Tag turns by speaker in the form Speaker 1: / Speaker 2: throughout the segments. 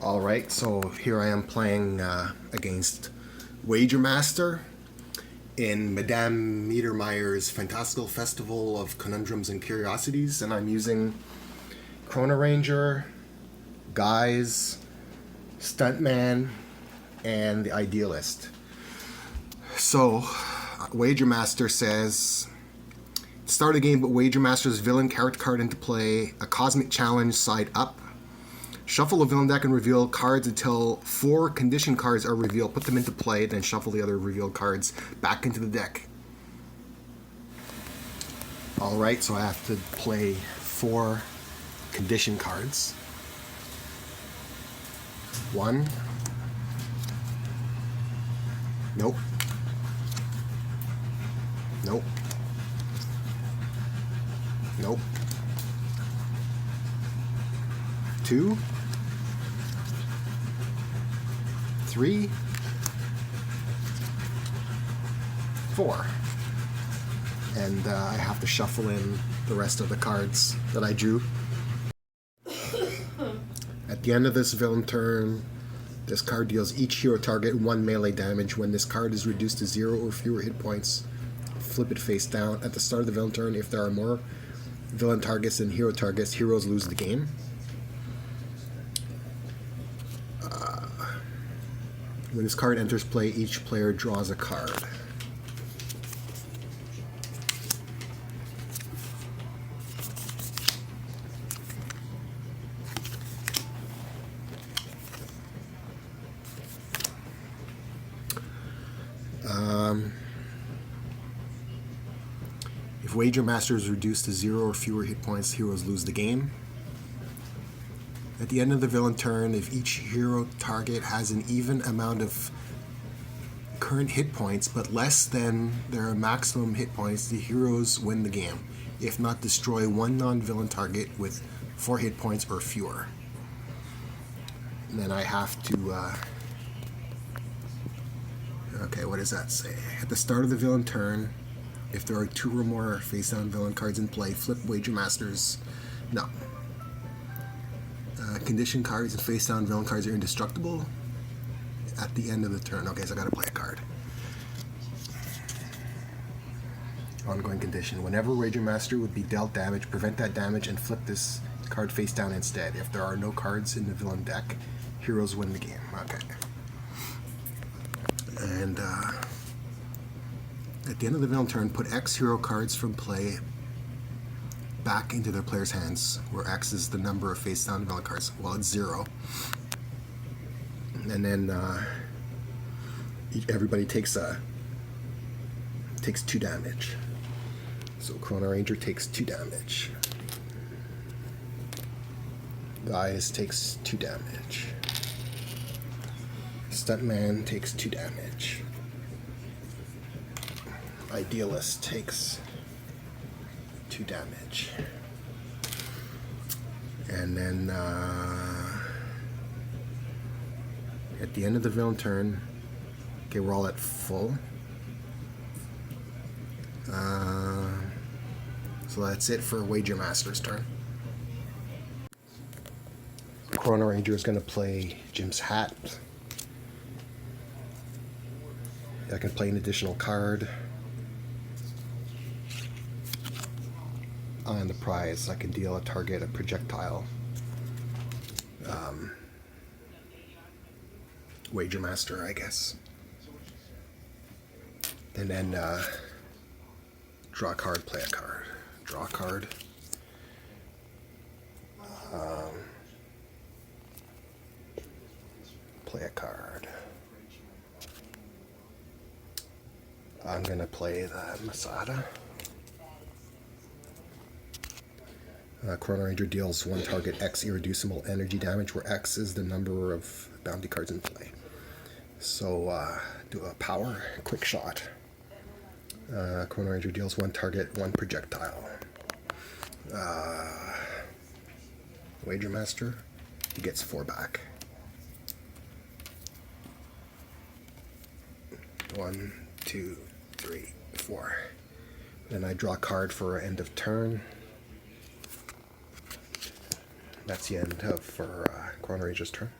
Speaker 1: Alright, so here I am playing against Wager Master in Madame Mittermeier's Fantastical Festival of Conundrums and Curiosities, and I'm using Chrono Ranger, Guise, Stuntman, and the Idealist. So, Wager Master says, start a game, but Wager Master's villain character card into play, a Cosmic Challenge side up. Shuffle a villain deck and reveal cards until 4 condition cards are revealed. Put them into play, then shuffle the other revealed cards back into the deck. Alright, so I have to play 4 condition cards. 1. Nope. Nope. Nope. 2. 3, 4, and I have to shuffle in the rest of the cards that I drew. At the end of this villain turn, this card deals each hero target 1 melee damage. When this card is reduced to 0 or fewer hit points, flip it face down. At the start of the villain turn, if there are more villain targets than hero targets, heroes lose the game. When this card enters play, each player draws a card. If Wager Master is reduced to 0 or fewer hit points, heroes lose the game. At the end of the villain turn, if each hero target has an even amount of current hit points but less than their maximum hit points, the heroes win the game. If not, destroy 1 non-villain target with 4 hit points or fewer. And then I have to... okay, what does that say? At the start of the villain turn, if there are 2 or more face-down villain cards in play, flip Wager Masters... No. Condition cards and face-down villain cards are indestructible at the end of the turn. Okay, so I gotta play a card. Ongoing condition. Whenever Wager Master would be dealt damage, prevent that damage and flip this card face down instead. If there are no cards in the villain deck, heroes win the game. Okay. And at the end of the villain turn, put X hero cards from play back into their player's hands, where X is the number of face-down villain cards. Well, it's 0. And then everybody takes 2 damage. So Chrono Ranger takes 2 damage. Guise takes 2 damage. Stuntman takes 2 damage. Idealist takes 2 damage. And then at the end of the villain turn, okay, we're all at full. So that's it for Wager Master's turn. Chrono Ranger is going to play Jim's Hat. I can play an additional card. On the prize, I can deal a target a projectile. Wager Master, I guess. And then draw a card, play a card. Draw a card. Play a card. I'm going to play the Masada. Chrono Ranger deals 1 target X irreducible energy damage, where X is the number of bounty cards in play. So do a power quick shot. Chrono Ranger deals 1 target 1 projectile. Wager Master, he gets 4 back. 1, 2, 3, 4. Then I draw a card for end of turn. That's the end of for Chrono Ranger's turn.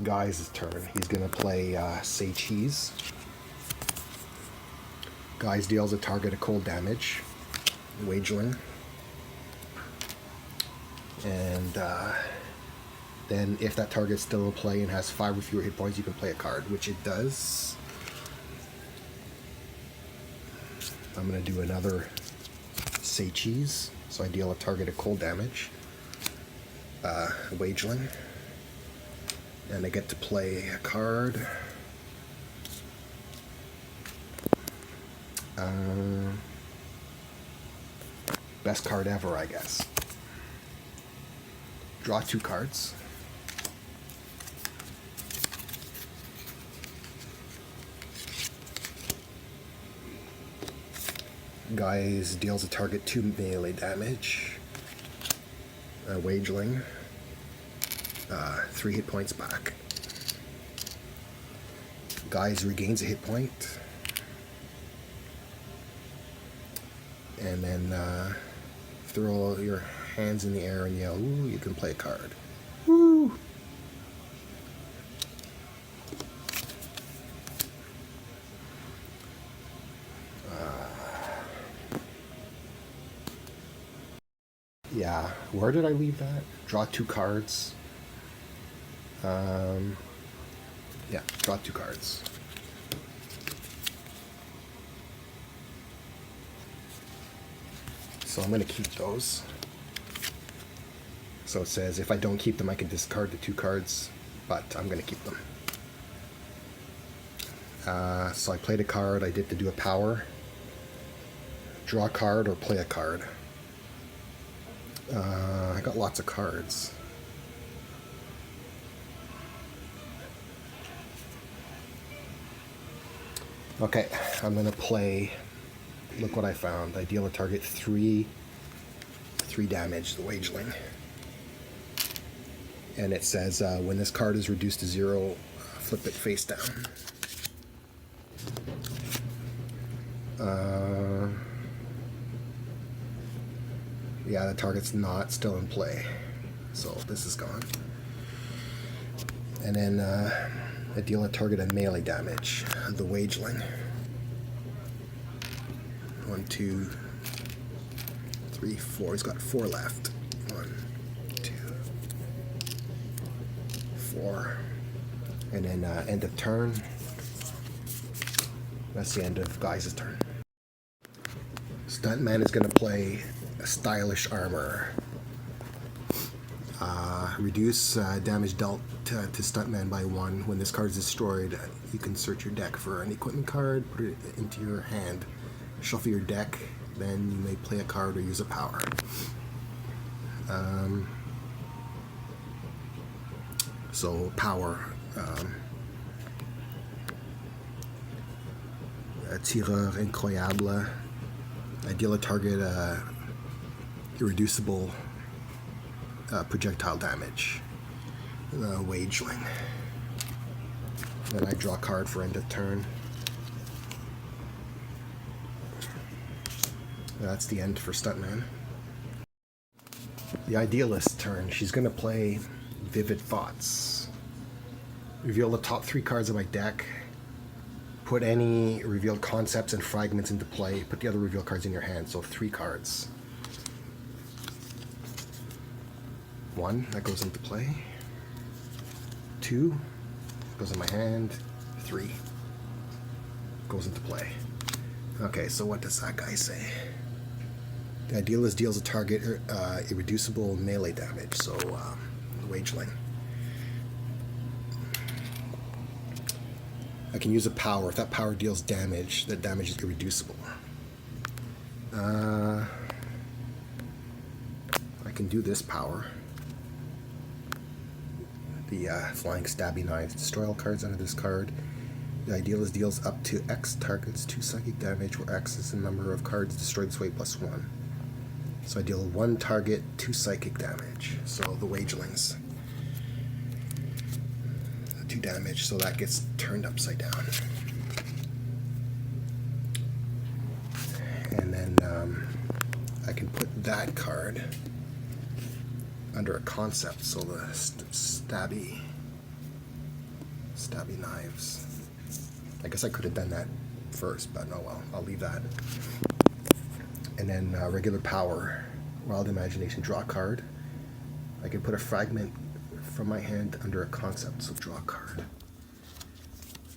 Speaker 1: Guy's turn. He's gonna play Say Cheese. Guys deals a target a cold damage. Wageling. And then if that target's still in play and has 5 or fewer hit points, you can play a card, which it does. I'm going to do another Say Cheese. So I deal a target a cold damage. Wageling. And I get to play a card. Best card ever, I guess. Draw 2 cards. Guys deals a target 2 melee damage. Wageling. 3 hit points back. Guys regains a hit point. And then throw your hands in the air and yell, "Ooh, you can play a card." Woo! Yeah, where did I leave that? Draw 2 cards. Yeah, draw 2 cards. So I'm going to keep those. So it says if I don't keep them, I can discard the 2 cards, but I'm going to keep them. So I played a card. I did to do a power. Draw a card or play a card. I got lots of cards. Okay, I'm going to play. Look what I found. I deal a target 3 damage, the Wageling. And it says when this card is reduced to 0, flip it face down. Yeah, the target's not still in play. So this is gone. And then I deal a target a melee damage, the Wageling. 1, 2, 3, 4. He's got 4 left. 1, 2, 4. And then end of turn. That's the end of Guy's turn. Stuntman is going to play a Stylish Armor. Reduce damage dealt to Stuntman by 1. When this card is destroyed, you can search your deck for an equipment card, put it into your hand, shuffle your deck, then you may play a card or use a power. So power. Tireur Incroyable. I deal a target irreducible projectile damage. Wageling. Then I draw a card for end of turn. That's the end for Stuntman. The Idealist turn. She's going to play Vivid Thoughts. Reveal the top 3 cards of my deck. Put any revealed concepts and fragments into play. Put the other revealed cards in your hand. So 3 cards. 1, that goes into play. 2, goes in my hand. 3, goes into play. Okay, so what does that guy say? The Idealist deals a target irreducible melee damage, so Wageling. I can use a power. If that power deals damage, that damage is irreducible. I can do this power. The Flying Stabby Knives. Destroy all cards under this card. The Idealist deals up to X targets 2 psychic damage, where X is the number of cards destroyed this way plus 1. So I deal 1 target, 2 psychic damage. So the Wagelings. 2 damage, so that gets turned upside down. And then I can put that card under a concept, so the Stabby Stabby Knives. I guess I could have done that first, but oh well, I'll leave that. And then regular power, Wild Imagination, draw a card. I can put a fragment from my hand under a concept, so draw a card.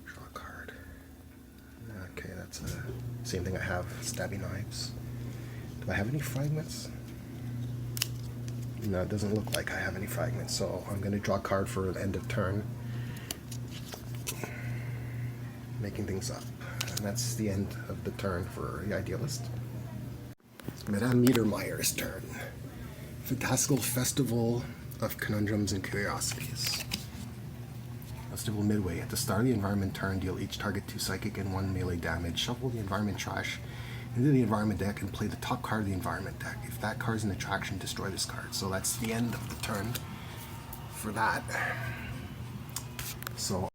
Speaker 1: Draw a card. Okay, that's the same thing I have, Stabby Knives. Do I have any fragments? No, it doesn't look like I have any fragments, so I'm going to draw a card for the end of turn. Making things up. And that's the end of the turn for the Idealist. It's Madame Mittermeier's turn. Fantastical Festival of Conundrums and Curiosities. Festival Midway. At the start of the environment turn, deal each target 2 psychic and 1 melee damage. Shuffle the environment trash into the environment deck and play the top card of the environment deck. If that card is an attraction, destroy this card. So that's the end of the turn for that. So